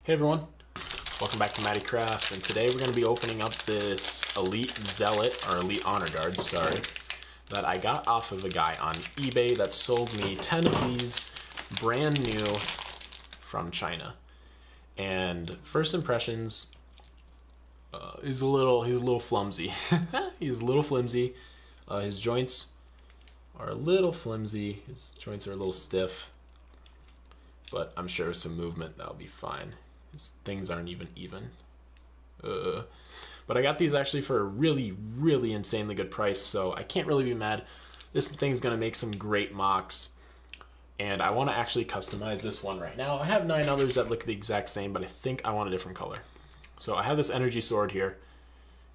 Hey everyone, welcome back to Matty Crafts, and today we're going to be opening up this Elite Zealot, or Elite Honor Guard, sorry, that I got off of a guy on eBay that sold me 10 of these brand new from China. And first impressions, he's a little flimsy. He's a little flimsy. His joints are a little flimsy. His joints are a little stiff, but I'm sure with some movement that'll be fine. His things aren't even. But I got these actually for a really insanely good price, so I can't really be mad. This thing's gonna make some great mocks, and I want to actually customize this one right now. I have 9 others that look the exact same, but I think I want a different color. So I have this energy sword here,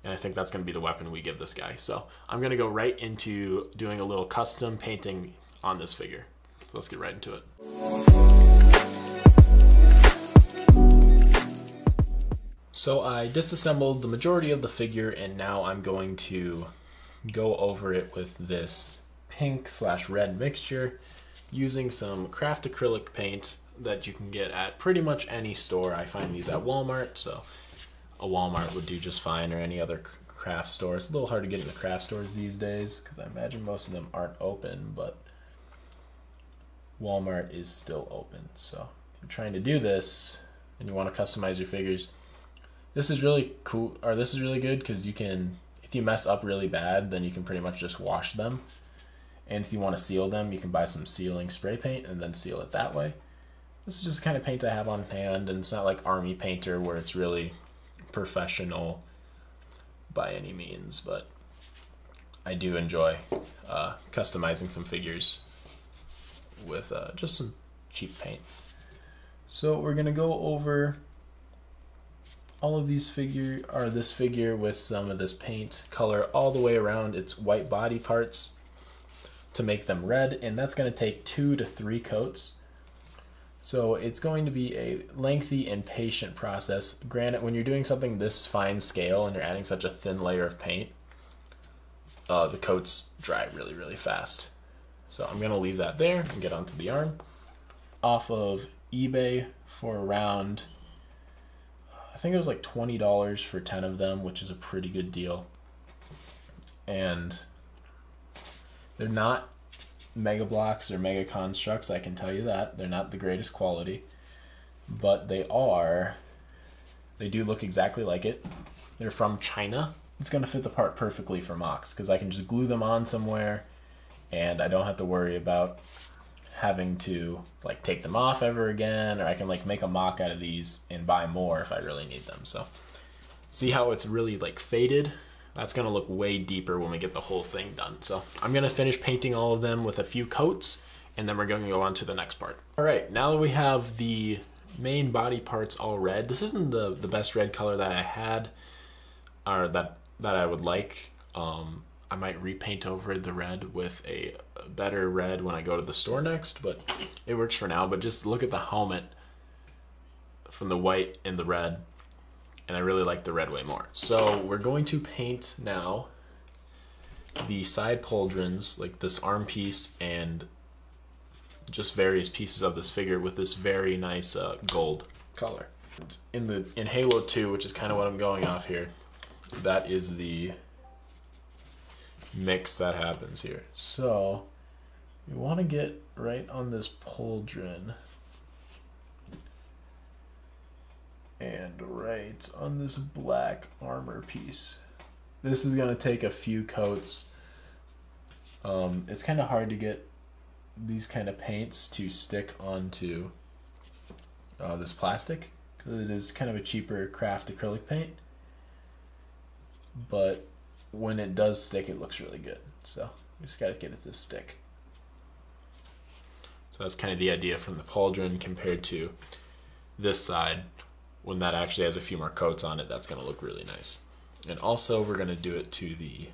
and I think that's going to be the weapon we give this guy. So I'm going to go right into doing a little custom painting on this figure. So let's get right into it. So I disassembled the majority of the figure, and now I'm going to go over it with this pink/red mixture using some craft acrylic paint that you can get at pretty much any store. I find these at Walmart, so a Walmart would do just fine, or any other craft store. It's a little hard to get in the craft stores these days because I imagine most of them aren't open, but Walmart is still open. So if you're trying to do this and you want to customize your figures, this is really cool, or this is really good, because you can, if you mess up really bad, then you can pretty much just wash them. And if you want to seal them, you can buy some sealing spray paint and then seal it that way. This is just the kind of paint I have on hand, and it's not like Army Painter where it's really professional by any means, but I do enjoy customizing some figures with just some cheap paint. So we're gonna go over all of these this figure with some of this paint color all the way around its white body parts to make them red, and that's going to take 2 to 3 coats. So it's going to be a lengthy and patient process. Granted, when you're doing something this fine scale and you're adding such a thin layer of paint, the coats dry really fast. So I'm going to leave that there and get onto the arm. Off of eBay for around, I think it was like $20 for 10 of them, which is a pretty good deal. And they're not Mega Bloks or Mega Constructs, I can tell you that. They're not the greatest quality, but they do look exactly like it. They're from China. It's going to fit the part perfectly for mocks, because I can just glue them on somewhere, and I don't have to worry about having to like take them off ever again, or I can like make a mock out of these and buy more if I really need them. So see how it's really like faded? That's going to look way deeper when we get the whole thing done. So I'm going to finish painting all of them with a few coats, and then we're going to go on to the next part. All right, now that we have the main body parts all red, this isn't the best red color that I had, or that I would like. I might repaint over the red with a better red when I go to the store next, but it works for now. But just look at the helmet from the white and the red, and I really like the red way more. So we're going to paint now the side pauldrons, like this arm piece and just various pieces of this figure, with this very nice gold color. In Halo 2, which is kind of what I'm going off here, that is the mix that happens here. So we want to get right on this pauldron and right on this black armor piece. This is going to take a few coats. It's kind of hard to get these kind of paints to stick onto this plastic, because it is kind of a cheaper craft acrylic paint, but when it does stick, it looks really good. So we just got to get it to stick. So that's kind of the idea from the pauldron compared to this side. When that actually has a few more coats on it, that's going to look really nice. And also we're going to do it to the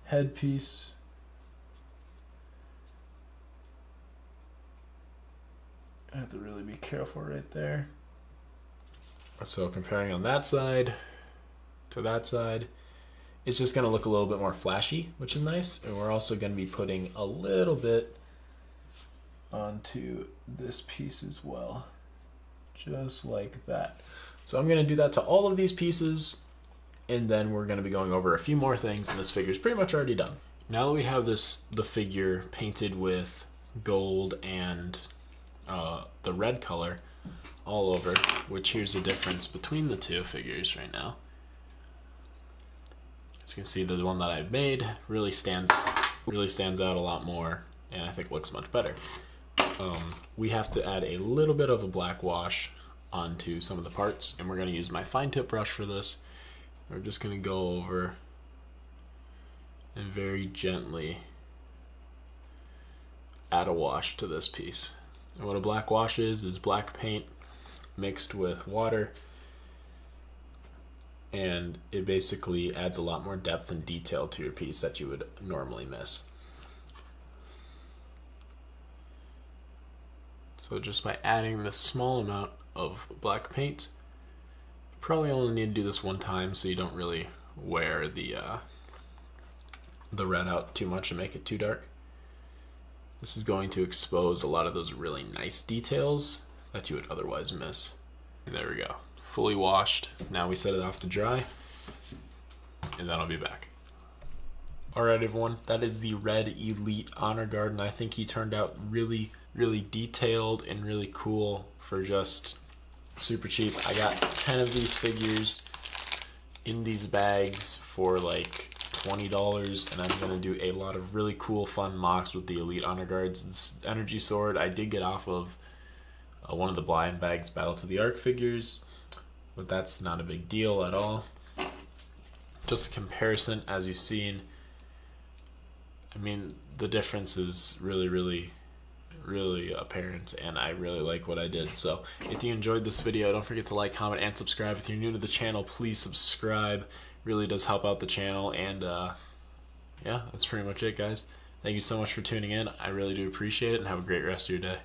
headpiece. I have to really be careful right there. So comparing on that side to that side, it's just going to look a little bit more flashy, which is nice. And we're also going to be putting a little bit onto this piece as well, just like that. So I'm going to do that to all of these pieces, and then we're going to be going over a few more things, and this figure is pretty much already done. Now that we have the figure painted with gold and the red color all over, which here's the difference between the two figures right now. As you can see, the one that I've made really stands out a lot more, and I think looks much better. We have to add a little bit of a black wash onto some of the parts, and we're going to use my fine tip brush for this. We're just going to go over and very gently add a wash to this piece. And what a black wash is black paint mixed with water, and it basically adds a lot more depth and detail to your piece that you would normally miss. So just by adding this small amount of black paint, you probably only need to do this one time so you don't really wear the red out too much and make it too dark. This is going to expose a lot of those really nice details that you would otherwise miss. And there we go, fully washed. Now we set it off to dry, and then I'll be back. Alright everyone, that is the Red Elite Honor Guard, and I think he turned out really detailed and really cool for just super cheap. I got 10 of these figures in these bags for like $20, and I'm going to do a lot of really cool fun mocks with the Elite Honor Guards. This energy sword I did get off of one of the blind bags Battle to the Arc figures, but that's not a big deal at all. Just a comparison, as you've seen, I mean, the difference is really apparent, and I really like what I did. So if you enjoyed this video, don't forget to like, comment, and subscribe. If you're new to the channel, please subscribe. Really does help out the channel. And yeah, that's pretty much it, guys. Thank you so much for tuning in. I really do appreciate it, and have a great rest of your day.